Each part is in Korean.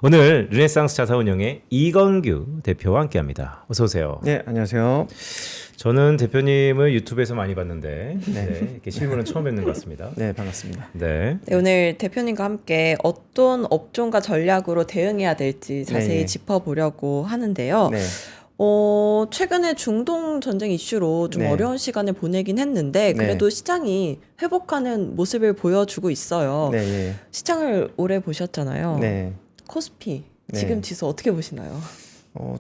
오늘 르네상스 자산운용의 이건규 대표와 함께합니다. 어서 오세요. 네, 안녕하세요. 저는 대표님을 유튜브에서 많이 봤는데 이렇게 실물은 처음 뵙는 것 같습니다. 네, 반갑습니다. 네. 네, 오늘 대표님과 함께 어떤 업종과 전략으로 대응해야 될지 자세히 네. 짚어보려고 하는데요. 네, 최근에 중동 전쟁 이슈로 좀 네. 어려운 시간을 보내긴 했는데 그래도 시장이 회복하는 모습을 보여주고 있어요. 네, 예. 시장을 오래 보셨잖아요. 네. 코스피 네. 지금 지수 어떻게 보시나요?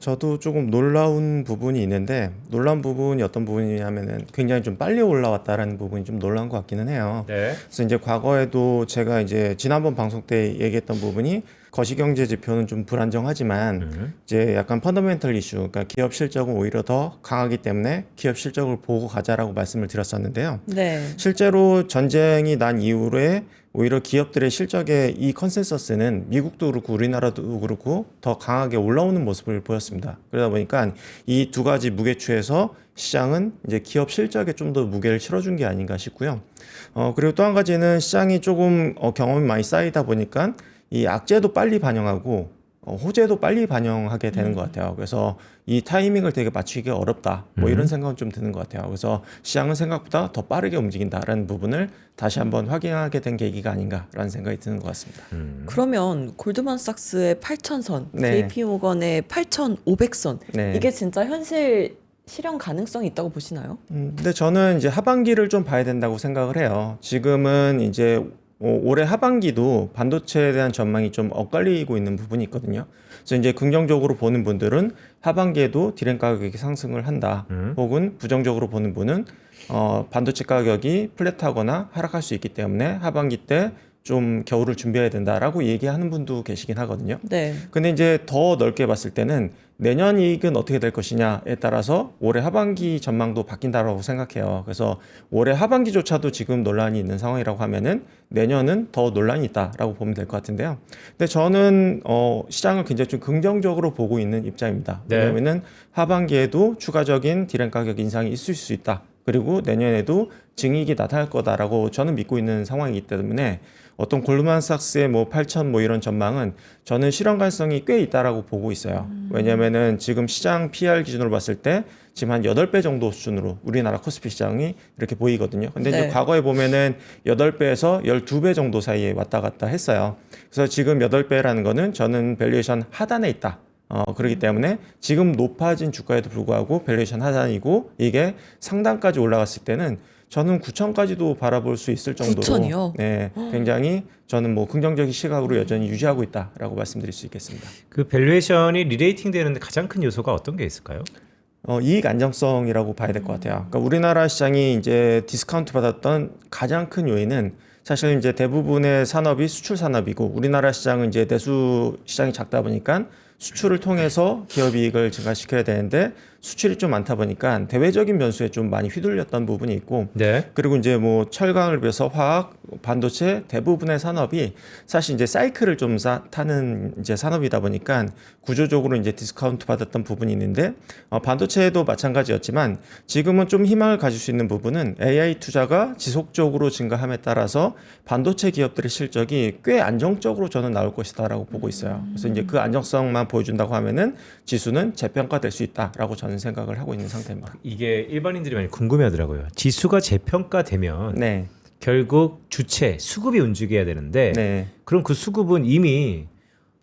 저도 조금 놀라운 부분이 있는데, 놀라운 부분이 어떤 부분이냐면은 굉장히 좀 빨리 올라왔다라는 부분이 좀 놀라운 것 같기는 해요. 네. 그래서 이제 과거에도 제가 이제 지난번 방송 때 얘기했던 부분이 거시경제 지표는 좀 불안정하지만 이제 약간 펀더멘털 이슈, 그러니까 기업 실적은 오히려 더 강하기 때문에 기업 실적을 보고 가자라고 말씀을 드렸었는데요. 네. 실제로 전쟁이 난 이후에 오히려 기업들의 실적의 이 컨센서스는 미국도 그렇고 우리나라도 그렇고 더 강하게 올라오는 모습을 보였습니다. 그러다 보니까 이 두 가지 무게추에서 시장은 이제 기업 실적에 좀 더 무게를 실어준 게 아닌가 싶고요. 그리고 또 한 가지는 시장이 조금 경험이 많이 쌓이다 보니까 이 악재도 빨리 반영하고 호재도 빨리 반영하게 되는 것 같아요. 그래서 이 타이밍을 되게 맞추기 어렵다. 뭐 이런 생각은 좀 드는 것 같아요. 그래서 시장은 생각보다 더 빠르게 움직인다라는 부분을 다시 한번 확인하게 된 계기가 아닌가라는 생각이 드는 것 같습니다. 그러면 골드만삭스의 8,000선, 네. JP모건의 8,500선 네. 이게 진짜 현실 실현 가능성이 있다고 보시나요? 근데 저는 이제 하반기를 좀 봐야 된다고 생각을 해요. 지금은 이제 올해 하반기도 반도체에 대한 전망이 좀 엇갈리고 있는 부분이 있거든요. 그래서 이제 긍정적으로 보는 분들은 하반기에도 디램 가격이 상승을 한다. 혹은 부정적으로 보는 분은 반도체 가격이 플랫하거나 하락할 수 있기 때문에 하반기 때 좀 겨울을 준비해야 된다라고 얘기하는 분도 계시긴 하거든요. 네. 근데 이제 더 넓게 봤을 때는 내년 이익은 어떻게 될 것이냐에 따라서 올해 하반기 전망도 바뀐다라고 생각해요. 그래서 올해 하반기조차도 지금 논란이 있는 상황이라고 하면은 내년은 더 논란이 있다라고 보면 될 것 같은데요. 근데 저는 시장을 굉장히 좀 긍정적으로 보고 있는 입장입니다. 네. 왜냐하면은 하반기에도 추가적인 디램 가격 인상이 있을 수 있다. 그리고 내년에도 증이익이 나타날 거다라고 저는 믿고 있는 상황이기 때문에 어떤 골드만삭스의 뭐 8천 뭐 이런 전망은 저는 실현 가능성이 꽤 있다라고 보고 있어요. 왜냐면은 지금 시장 PR 기준으로 봤을 때 지금 한 8배 정도 수준으로 우리나라 코스피 시장이 이렇게 보이거든요. 근데 네. 이제 과거에 보면은 8배에서 12배 정도 사이에 왔다 갔다 했어요. 그래서 지금 8배라는 거는 저는 밸류에이션 하단에 있다. 그렇기 때문에 지금 높아진 주가에도 불구하고 밸류에이션 하단이고 이게 상단까지 올라갔을 때는 저는 9천까지도 바라볼 수 있을 정도로 9,000이요? 네, 굉장히 저는 뭐 긍정적인 시각으로 여전히 유지하고 있다라고 말씀드릴 수 있겠습니다. 그 밸류에이션이 리레이팅 되는데 가장 큰 요소가 어떤 게 있을까요? 이익 안정성이라고 봐야 될 것 같아요. 그러니까 우리나라 시장이 이제 디스카운트 받았던 가장 큰 요인은 사실 이제 대부분의 산업이 수출 산업이고 우리나라 시장은 이제 내수 시장이 작다 보니까 수출을 통해서 기업 이익을 증가시켜야 되는데 수출이 좀 많다 보니까 대외적인 변수에 좀 많이 휘둘렸던 부분이 있고 네. 그리고 이제 뭐 철강을 비해서 화학, 반도체 대부분의 산업이 사실 이제 사이클을 좀 타는 이제 산업이다 보니까 구조적으로 이제 디스카운트 받았던 부분이 있는데 반도체도 마찬가지였지만 지금은 좀 희망을 가질 수 있는 부분은 AI 투자가 지속적으로 증가함에 따라서 반도체 기업들의 실적이 꽤 안정적으로 저는 나올 것이다라고 보고 있어요. 그래서 이제 그 안정성만 보여준다고 하면은 지수는 재평가될 수 있다라고 저는 생각을 하고 있는 상태입니다. 이게 일반인들이 많이 궁금해하더라고요. 지수가 재평가되면 네, 결국 주체 수급이 움직여야 되는데 네, 그럼 그 수급은 이미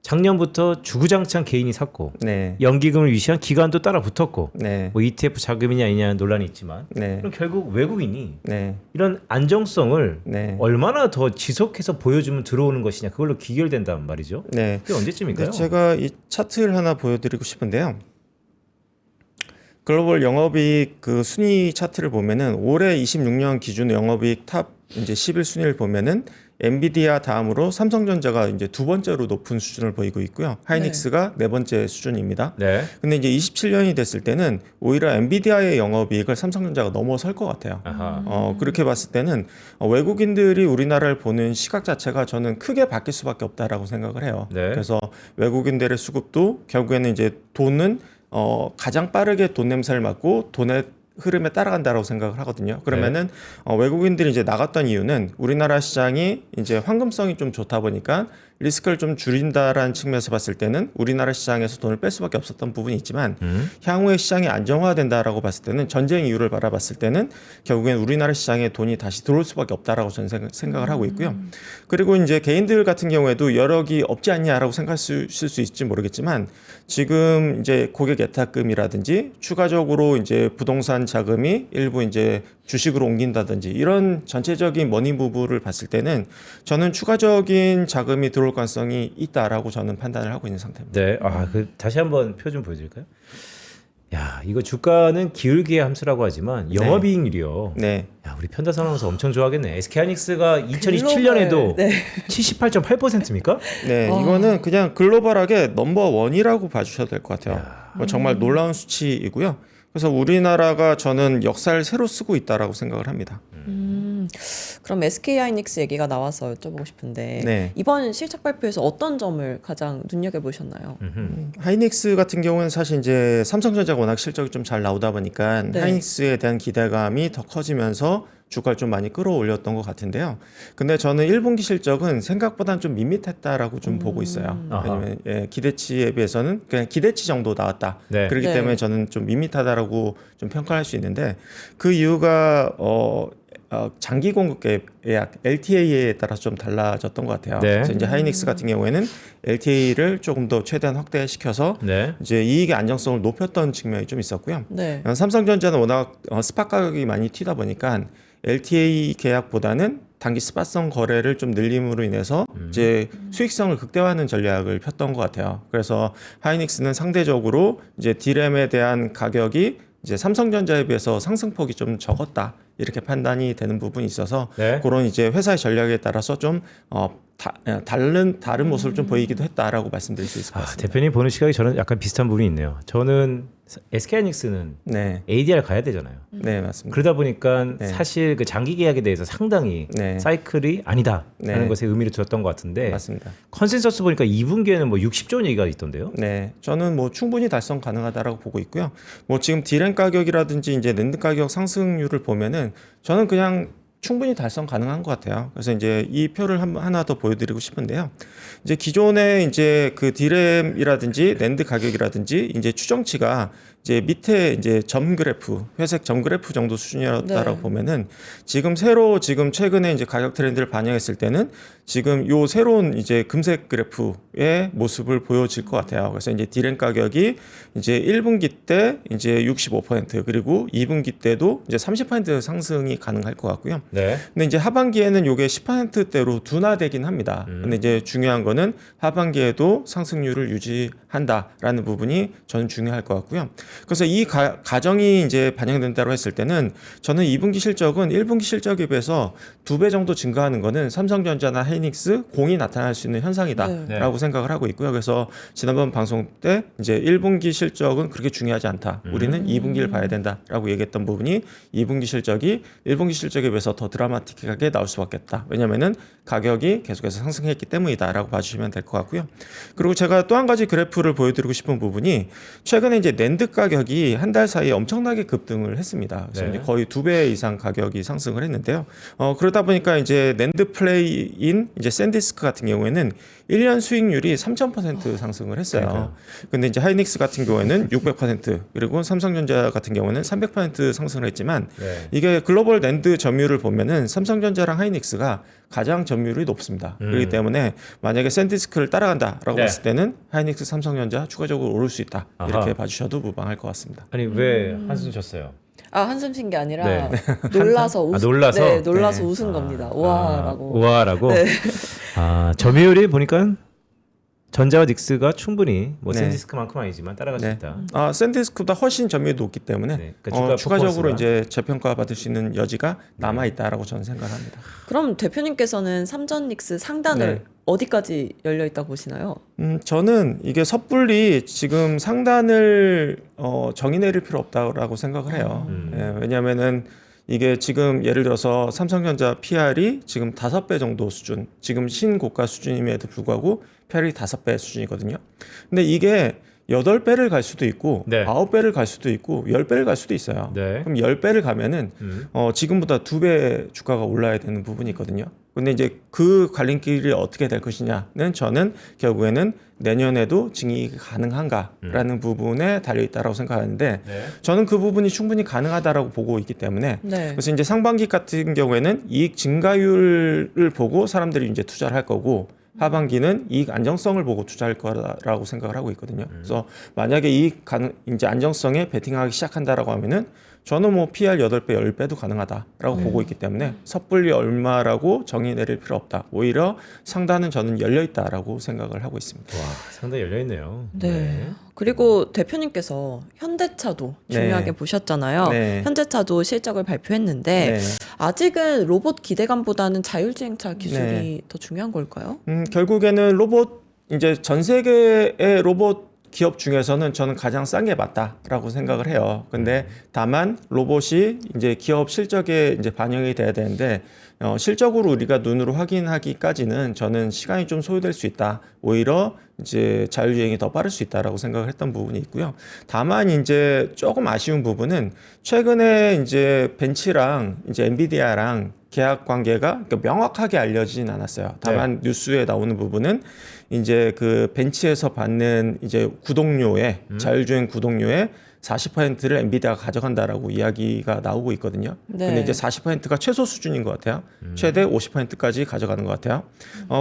작년부터 주구장창 개인이 샀고 네, 연기금을 위시한 기관도 따라 붙었고 네, 뭐 ETF 자금이냐 아니냐 논란이 있지만 네, 그럼 결국 외국인이 네, 이런 안정성을 네. 얼마나 더 지속해서 보여주면 들어오는 것이냐 그걸로 귀결된단 말이죠. 네. 그게 언제쯤인가요? 근데 제가 이 차트를 하나 보여드리고 싶은데요. 글로벌 영업이익 그 순위 차트를 보면은 올해 26년 기준 영업이익 탑 이제 10일 순위를 보면은 엔비디아 다음으로 삼성전자가 이제 두 번째로 높은 수준을 보이고 있고요. 하이닉스가 네 번째 수준입니다. 네. 근데 이제 27년이 됐을 때는 오히려 엔비디아의 영업이익을 삼성전자가 넘어설 것 같아요. 아하. 그렇게 봤을 때는 외국인들이 우리나라를 보는 시각 자체가 저는 크게 바뀔 수밖에 없다라고 생각을 해요. 네. 그래서 외국인들의 수급도 결국에는 이제 돈은 가장 빠르게 돈 냄새를 맡고 돈의 흐름에 따라간다라고 생각을 하거든요. 그러면은 외국인들이 이제 나갔던 이유는 우리나라 시장이 이제 황금성이 좀 좋다 보니까 리스크를 좀 줄인다라는 측면에서 봤을 때는 우리나라 시장에서 돈을 뺄 수밖에 없었던 부분이 있지만 향후에 시장이 안정화된다라고 봤을 때는 전쟁 이유를 바라봤을 때는 결국엔 우리나라 시장에 돈이 다시 들어올 수밖에 없다라고 저는 생각을 하고 있고요. 그리고 이제 개인들 같은 경우에도 여력이 없지 않냐라고 생각하실 수 있을지 모르겠지만 지금 이제 고객 예탁금이라든지 추가적으로 이제 부동산 자금이 일부 이제 주식으로 옮긴다든지 이런 전체적인 머니무브를 봤을 때는 저는 추가적인 자금이 들어올 가능성이 있다라고 저는 판단을 하고 있는 상태입니다. 네, 다시 한번 표 좀 보여드릴까요? 야, 이거 주가는 기울기의 함수라고 하지만 영업이익률이요. 네. 야, 우리 편다선 하면서 엄청 좋아하겠네. SK하이닉스가 2027년에도 네. 78.8%입니까? 네, 이거는 그냥 글로벌하게 넘버원이라고 봐주셔도 될 것 같아요. 뭐 정말 놀라운 수치이고요. 그래서 우리나라가 저는 역사를 새로 쓰고 있다라고 생각을 합니다. 그럼 SK하이닉스 얘기가 나와서 여쭤보고 싶은데 네. 이번 실적 발표에서 어떤 점을 가장 눈여겨보셨나요? 하이닉스 같은 경우는 사실 이제 삼성전자가 워낙 실적이 좀 잘 나오다 보니까 네. 하이닉스에 대한 기대감이 더 커지면서 주가를 좀 많이 끌어올렸던 것 같은데요. 근데 저는 1분기 실적은 생각보다는 좀 밋밋했다라고 좀 보고 있어요. 왜냐면 기대치에 비해서는 그냥 기대치 정도 나왔다. 네. 그렇기 네. 때문에 저는 좀 밋밋하다라고 좀 평가할 수 있는데 그 이유가 장기 공급 계약 LTA에 따라서 좀 달라졌던 것 같아요. 네. 그래서 이제 하이닉스 같은 경우에는 LTA를 조금 더 최대한 확대시켜서 네. 이제 이익의 안정성을 높였던 측면이 좀 있었고요. 네. 삼성전자는 워낙 스팟 가격이 많이 튀다 보니까 LTA 계약보다는 단기 스팟성 거래를 좀 늘림으로 인해서 이제 수익성을 극대화하는 전략을 폈던 것 같아요. 그래서 하이닉스는 상대적으로 이제 D램에 대한 가격이 이제 삼성전자에 비해서 상승폭이 좀 적었다 이렇게 판단이 되는 부분이 있어서 네. 그런 이제 회사의 전략에 따라서 좀 다른 모습을 좀 보이기도 했다라고 말씀드릴 수 있을 것 같습니다. 대표님 보는 시각이 저는 약간 비슷한 부분이 있네요. 저는 SK하이닉스는 네, ADR 가야 되잖아요. 네 맞습니다. 그러다 보니까 네. 사실 그 장기 계약에 대해서 상당히 네. 사이클이 아니다라는 네. 것에 의미를 두었던 것 같은데 맞습니다. 컨센서스 보니까 2분기에는 뭐 60조 원 얘기가 있던데요. 네, 저는 뭐 충분히 달성 가능하다라고 보고 있고요. 뭐 지금 디램 가격이라든지 이제 낸드 가격 상승률을 보면은 저는 그냥 충분히 달성 가능한 것 같아요. 그래서 이제 이 표를 하나 더 보여드리고 싶은데요. 이제 기존에 이제 그 디램이라든지 낸드 가격이라든지 이제 추정치가 이제 밑에 이제 점 그래프, 회색 점 그래프 정도 수준이었다라고 네. 보면은 지금 지금 최근에 이제 가격 트렌드를 반영했을 때는 지금 요 새로운 이제 금색 그래프의 모습을 보여질 것 같아요. 그래서 이제 디램 가격이 이제 1분기 때 이제 65% 그리고 2분기 때도 이제 30% 상승이 가능할 것 같고요. 네. 근데 이제 하반기에는 요게 10%대로 둔화되긴 합니다. 근데 이제 중요한 거는 하반기에도 상승률을 유지한다라는 부분이 저는 중요할 것 같고요. 그래서 이 가정이 이제 반영된다고 했을 때는 저는 2분기 실적은 1분기 실적에 비해서 2배 정도 증가하는 거는 삼성전자나 하이닉스 공이 나타날 수 있는 현상이다라고 네. 생각을 하고 있고요. 그래서 지난번 방송 때 이제 1분기 실적은 그렇게 중요하지 않다. 우리는 2분기를 봐야 된다라고 얘기했던 부분이 2분기 실적이 1분기 실적에 비해서 더 드라마틱하게 나올 수밖에 없다. 왜냐면은 가격이 계속해서 상승했기 때문이다라고 봐주시면 될 것 같고요. 그리고 제가 또 한 가지 그래프를 보여드리고 싶은 부분이 최근에 이제 낸드 가격이 한 달 사이에 엄청나게 급등을 했습니다. 그래서 네. 이제 거의 2배 이상 가격이 상승을 했는데요. 그러다 보니까 이제 낸드 플레이인 이제 샌디스크 같은 경우에는 1년 수익률이 3000% 상승을 했어요. 그러니까요. 근데 이제 하이닉스 같은 경우에는 600% 그리고 삼성전자 같은 경우는 300% 상승을 했지만 네. 이게 글로벌 낸드 점유율을 보면은 삼성전자랑 하이닉스가 가장 점유율이 높습니다. 그렇기 때문에 만약에 샌디스크를 따라간다라고 네. 봤을 때는 하이닉스, 삼성전자 추가적으로 오를 수 있다. 아하. 이렇게 봐주셔도 무방할 것 같습니다. 아니 왜 한숨 쳤어요? 한숨 쉰 게 아니라 네. 놀라서 놀라서? 네, 놀라서 네. 웃은 겁니다. 우와라고. 우와라고. 네. 점유율이 보니까 전자와 닉스가 충분히 뭐 네. 샌디스크만큼 아니지만 따라갈 수 네. 있다. 샌디스크보다 훨씬 점유율이 높기 때문에 네, 그러니까 주가 추가적으로 퍼포먼스가. 이제 재평가 받을 수 있는 여지가 남아 있다라고 저는 생각합니다. 그럼 대표님께서는 삼전닉스 상단을 네. 어디까지 열려 있다고 보시나요? 저는 이게 섣불리 지금 상단을 정의 내릴 필요 없다고 생각을 해요. 예, 왜냐하면은 이게 지금 예를 들어서 삼성전자 PR이 지금 5배 정도 수준, 지금 신고가 수준임에도 불구하고 PR이 5배 수준이거든요. 근데 이게 8배를 갈 수도 있고 네. 9배를 갈 수도 있고 10배를 갈 수도 있어요. 네. 그럼 10배를 가면은 지금보다 2배 주가가 올라야 되는 부분이 있거든요. 근데 이제 그 갈림길이 어떻게 될 것이냐는 저는 결국에는 내년에도 증액이 가능한가라는 부분에 달려 있다라고 생각하는데 네. 저는 그 부분이 충분히 가능하다라고 보고 있기 때문에 네. 그래서 이제 상반기 같은 경우에는 이익 증가율을 보고 사람들이 이제 투자를 할 거고 하반기는 이익 안정성을 보고 투자할 거라고 생각을 하고 있거든요. 그래서 만약에 이제 안정성에 베팅하기 시작한다라고 하면은 저는 뭐 PR 8배, 10배도 가능하다라고 보고 있기 때문에 섣불리 얼마라고 정의 내릴 필요 없다. 오히려 상단은 저는 열려 있다라고 생각을 하고 있습니다. 와, 상당히 열려 있네요. 네. 그리고 대표님께서 현대차도 중요하게 네. 보셨잖아요. 네. 현대차도 실적을 발표했는데 네. 아직은 로봇 기대감보다는 자율주행차 기술이 네. 더 중요한 걸까요? 결국에는 로봇 이제 전 세계의 로봇 기업 중에서는 저는 가장 싼 게 맞다라고 생각을 해요. 근데 다만 로봇이 이제 기업 실적에 이제 반영이 돼야 되는데 실적으로 우리가 눈으로 확인하기까지는 저는 시간이 좀 소요될 수 있다. 오히려 이제 자율주행이 더 빠를 수 있다라고 생각을 했던 부분이 있고요. 다만 이제 조금 아쉬운 부분은 최근에 이제 벤츠랑 이제 엔비디아랑 계약 관계가 그러니까 명확하게 알려지진 않았어요. 다만 뉴스에 나오는 부분은 이제 그 벤츠에서 받는 이제 구독료에 자율주행 구독료의 40%를 엔비디아가 가져간다라고 이야기가 나오고 있거든요. 네. 근데 이제 40%가 최소 수준인 것 같아요. 최대 50%까지 가져가는 것 같아요.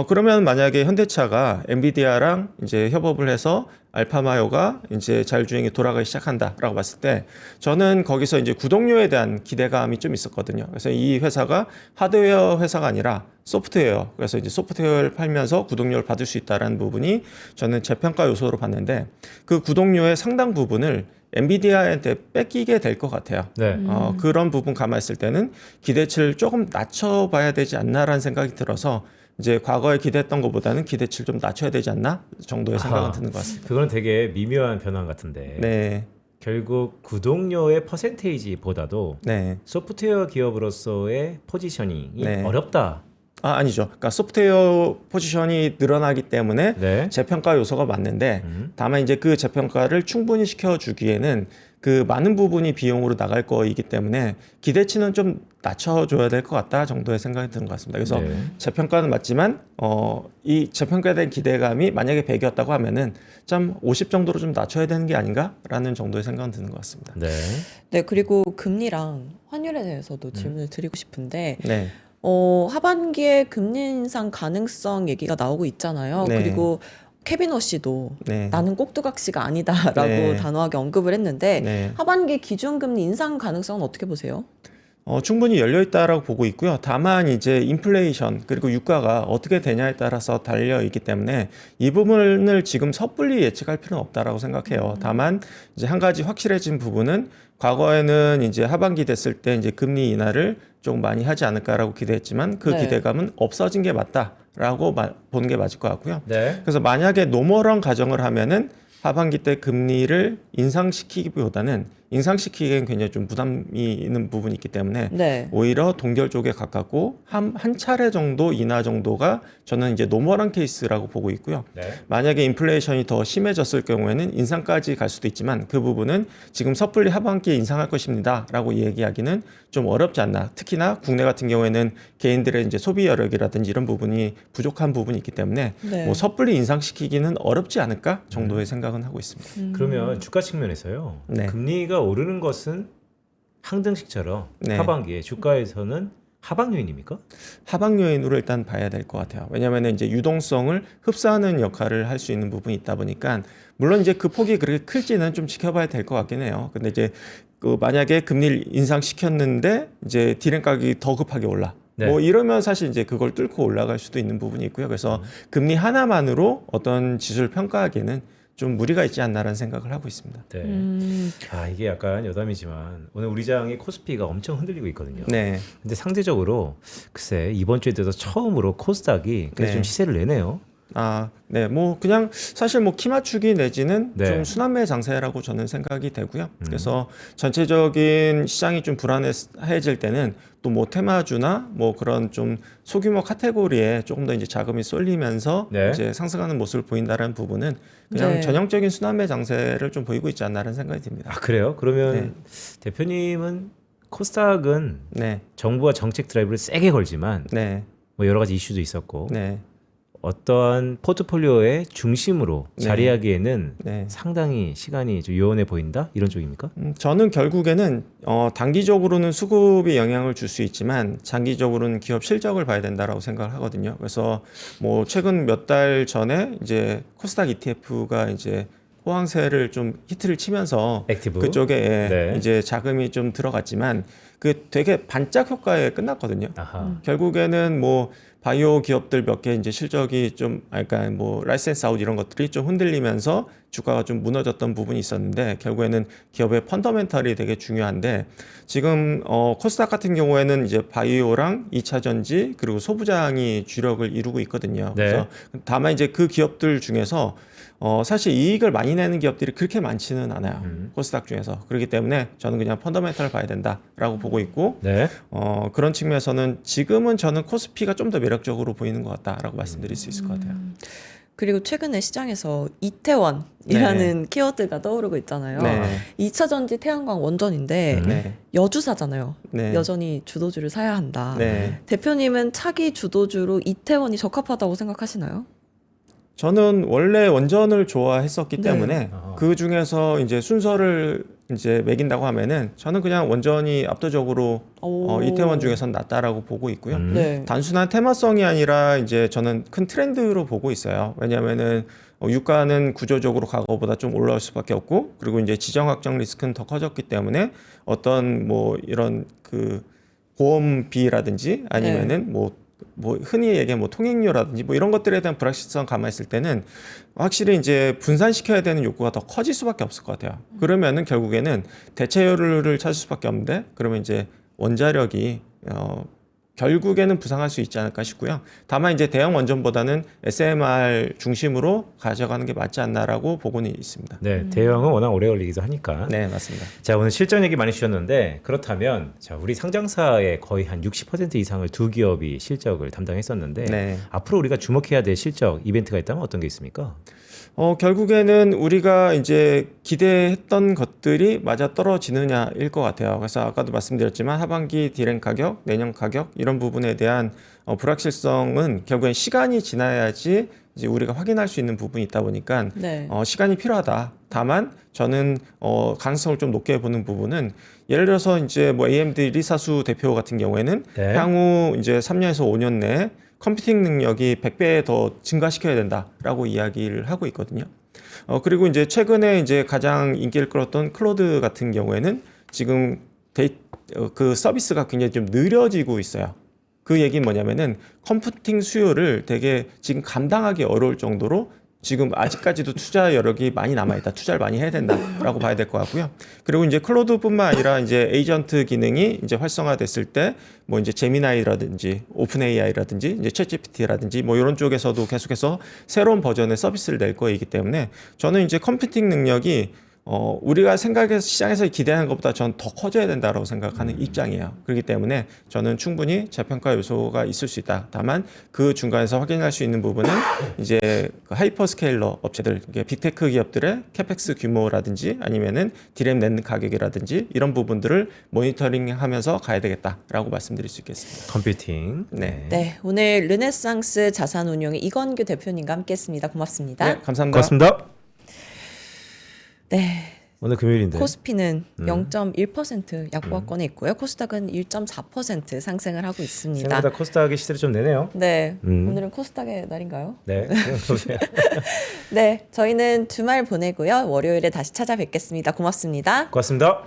그러면 만약에 현대차가 엔비디아랑 이제 협업을 해서 알파마요가 이제 자율주행이 돌아가기 시작한다라고 봤을 때 저는 거기서 이제 구독료에 대한 기대감이 좀 있었거든요. 그래서 이 회사가 하드웨어 회사가 아니라 소프트웨어, 그래서 이제 소프트웨어를 팔면서 구독료를 받을 수 있다라는 부분이 저는 재평가 요소로 봤는데 그 구독료의 상당 부분을 엔비디아한테 뺏기게 될 것 같아요. 네. 그런 부분 감안했을 때는 기대치를 조금 낮춰봐야 되지 않나라는 생각이 들어서 이제 과거에 기대했던 것보다는 기대치를 좀 낮춰야 되지 않나 정도의 생각은 드는 것 같습니다. 그거는 되게 미묘한 변화 같은데 네, 결국 구독료의 퍼센테이지보다도 네. 소프트웨어 기업으로서의 포지셔닝이 네. 어렵다. 아니죠. 그러니까 소프트웨어 포지션이 늘어나기 때문에 네. 재평가 요소가 맞는데 다만 이제 그 재평가를 충분히 시켜주기에는 그 많은 부분이 비용으로 나갈 거이기 때문에 기대치는 좀 낮춰줘야 될 것 같다 정도의 생각이 드는 것 같습니다. 그래서 네. 재평가는 맞지만 이 재평가에 대한 기대감이 만약에 100이었다고 하면은 좀 50 정도로 좀 낮춰야 되는 게 아닌가라는 정도의 생각은 드는 것 같습니다. 네. 네, 그리고 금리랑 환율에 대해서도 질문을 드리고 싶은데 네. 하반기에 금리 인상 가능성 얘기가 나오고 있잖아요. 네. 그리고 케빈 허씨도 네. 나는 꼭두각시가 아니다라고 네. 단호하게 언급을 했는데 네. 하반기 기준금리 인상 가능성은 어떻게 보세요? 충분히 열려 있다라고 보고 있고요. 다만 이제 인플레이션 그리고 유가가 어떻게 되냐에 따라서 달려 있기 때문에 이 부분을 지금 섣불리 예측할 필요는 없다라고 생각해요. 다만 이제 한 가지 확실해진 부분은 과거에는 이제 하반기 됐을 때 이제 금리 인하를 좀 많이 하지 않을까라고 기대했지만 그 네. 기대감은 없어진 게 맞다라고 보는 게 맞을 것 같고요. 네. 그래서 만약에 노멀한 가정을 하면은 하반기 때 금리를 인상시키기보다는 인상시키기엔 굉장히 좀 부담이 있는 부분이 있기 때문에 네. 오히려 동결 쪽에 가깝고 한 차례 정도 인하 정도가 저는 이제 노멀한 케이스라고 보고 있고요. 네. 만약에 인플레이션이 더 심해졌을 경우에는 인상까지 갈 수도 있지만 그 부분은 지금 섣불리 하반기에 인상할 것입니다라고 얘기하기는 좀 어렵지 않나. 특히나 국내 같은 경우에는 개인들의 이제 소비 여력이라든지 이런 부분이 부족한 부분이 있기 때문에 네. 뭐 섣불리 인상시키기는 어렵지 않을까 정도의 생각은 하고 있습니다. 그러면 주가 측면에서요. 네. 금리가 오르는 것은 항등식처럼 네. 하반기에 주가에서는 하방 요인입니까? 하방 요인으로 일단 봐야 될 것 같아요. 왜냐하면 이제 유동성을 흡수하는 역할을 할 수 있는 부분이 있다 보니까 물론 이제 그 폭이 그렇게 클지는 좀 지켜봐야 될 것 같긴 해요. 근데 이제 그 만약에 금리를 인상시켰는데 이제 디램 가격이 더 급하게 올라. 네. 뭐 이러면 사실 이제 그걸 뚫고 올라갈 수도 있는 부분이 있고요. 그래서 금리 하나만으로 어떤 지수를 평가하기에는 좀 무리가 있지 않나라는 생각을 하고 있습니다. 네. 음, 이게 약간 여담이지만 오늘 우리 장의 코스피가 엄청 흔들리고 있거든요. 네. 근데 상대적으로 글쎄 이번 주에 들어서 처음으로 코스닥이 그래서 네. 좀 시세를 내네요. 네, 뭐 그냥 사실 뭐 키 맞추기 내지는 네. 좀 순환매 장세라고 저는 생각이 되고요. 그래서 전체적인 시장이 좀 불안해질 때는 또 뭐 테마주나 뭐 그런 좀 소규모 카테고리에 조금 더 이제 자금이 쏠리면서 네. 이제 상승하는 모습을 보인다라는 부분은 그냥 네. 전형적인 순환매 장세를 좀 보이고 있지 않나라는 생각이 듭니다. 그래요? 그러면 네. 대표님은 코스닥은 네, 정부가 정책 드라이브를 세게 걸지만 네, 뭐 여러 가지 이슈도 있었고 네. 어떠한 포트폴리오의 중심으로 네. 자리하기에는 네. 상당히 시간이 좀 요원해 보인다 이런 쪽입니까? 저는 결국에는 단기적으로는 수급이 영향을 줄 수 있지만 장기적으로는 기업 실적을 봐야 된다라고 생각을 하거든요. 그래서 뭐 최근 몇 달 전에 이제 코스닥 ETF가 이제 호황세를 좀 히트를 치면서 액티브. 그쪽에 네. 이제 자금이 좀 들어갔지만 그 되게 반짝 효과에 끝났거든요. 아하. 결국에는 뭐 바이오 기업들 몇 개 이제 실적이 좀 그러니까 뭐 라이센스 아웃 이런 것들이 좀 흔들리면서 주가가 좀 무너졌던 부분이 있었는데 결국에는 기업의 펀더멘털이 되게 중요한데 지금 코스닥 같은 경우에는 이제 바이오랑 2차 전지 그리고 소부장이 주력을 이루고 있거든요. 네. 그래서 다만 이제 그 기업들 중에서 사실 이익을 많이 내는 기업들이 그렇게 많지는 않아요. 코스닥 중에서. 그렇기 때문에 저는 그냥 펀더멘털을 봐야 된다라고 보고 있고 네. 그런 측면에서는 지금은 저는 코스피가 좀 더 매력적으로 보이는 것 같다라고 말씀드릴 수 있을 것 같아요. 그리고 최근에 시장에서 이태원이라는 키워드가 떠오르고 있잖아요. 네. 2차 전지 태양광 원전인데 네. 여주사잖아요. 네. 여전히 주도주를 사야 한다. 네. 대표님은 차기 주도주로 이태원이 적합하다고 생각하시나요? 저는 원래 원전을 좋아했었기 네. 때문에 아하. 그 중에서 이제 순서를 이제 매긴다고 하면은 저는 그냥 원전이 압도적으로 오. 이태원 중에선 낫다라고 보고 있고요. 네. 단순한 테마성이 아니라 이제 저는 큰 트렌드로 보고 있어요. 왜냐하면은 유가는 구조적으로 과거보다 좀 올라올 수밖에 없고 그리고 이제 지정 확정 리스크는 더 커졌기 때문에 어떤 뭐 이런 그 보험비라든지 아니면은 뭐 흔히 얘기하는 뭐 통행료라든지 뭐 이런 것들에 대한 불확실성 감안했을 때는 확실히 이제 분산시켜야 되는 욕구가 더 커질 수밖에 없을 것 같아요. 그러면은 결국에는 대체율을 찾을 수밖에 없는데 그러면 이제 원자력이 결국에는 부상할 수 있지 않을까 싶고요. 다만 이제 대형 원전보다는 SMR 중심으로 가져가는 게 맞지 않나라고 보고는 있습니다. 네, 대형은 워낙 오래 걸리기도 하니까. 네, 맞습니다. 자, 오늘 실전 얘기 많이 주셨는데 그렇다면 자, 우리 상장사의 거의 한 60% 이상을 두 기업이 실적을 담당했었는데 네. 앞으로 우리가 주목해야 될 실적 이벤트가 있다면 어떤 게 있습니까? 결국에는 우리가 이제 기대했던 것들이 맞아 떨어지느냐일 것 같아요. 그래서 아까도 말씀드렸지만 하반기 디램 가격, 내년 가격 이런 부분에 대한 불확실성은 결국엔 시간이 지나야지 이제 우리가 확인할 수 있는 부분이 있다 보니까 네. 시간이 필요하다. 다만 저는 가능성을 좀 높게 보는 부분은 예를 들어서 이제 뭐 AMD 리사수 대표 같은 경우에는 네. 향후 이제 3년에서 5년 내에 컴퓨팅 능력이 100배 더 증가시켜야 된다라고 이야기를 하고 있거든요. 그리고 이제 최근에 이제 가장 인기를 끌었던 클로드 같은 경우에는 지금 그 서비스가 굉장히 좀 느려지고 있어요. 그 얘기는 뭐냐면은 컴퓨팅 수요를 되게 지금 감당하기 어려울 정도로 지금 아직까지도 투자 여력이 많이 남아있다. 투자를 많이 해야 된다라고 봐야 될 것 같고요. 그리고 이제 클로드뿐만 아니라 이제 에이전트 기능이 이제 활성화됐을 때 뭐 이제 제미나이라든지 오픈 AI라든지 이제 챗GPT라든지 뭐 이런 쪽에서도 계속해서 새로운 버전의 서비스를 낼 거이기 때문에 저는 이제 컴퓨팅 능력이 우리가 생각해서 시장에서 기대하는 것보다 전 더 커져야 된다고 생각하는 입장이에요. 그렇기 때문에 저는 충분히 재평가 요소가 있을 수 있다. 다만 그 중간에서 확인할 수 있는 부분은 이제 그 하이퍼스케일러 업체들, 빅테크 기업들의 캐펙스 규모라든지 아니면은 디램 낸드 가격이라든지 이런 부분들을 모니터링하면서 가야 되겠다라고 말씀드릴 수 있겠습니다. 컴퓨팅. 네. 네, 오늘 르네상스 자산운용의 이건규 대표님과 함께했습니다. 고맙습니다. 네, 감사합니다. 고맙습니다. 네, 오늘 금요일인데. 코스피는 0.1% 약보합권에 있고요. 코스닥은 1.4% 상승을 하고 있습니다. 생각보다 코스닥이 시세를 좀 내네요. 네, 오늘은 코스닥의 날인가요? 네. 그러세요. 네, 저희는 주말 보내고요. 월요일에 다시 찾아뵙겠습니다. 고맙습니다. 고맙습니다.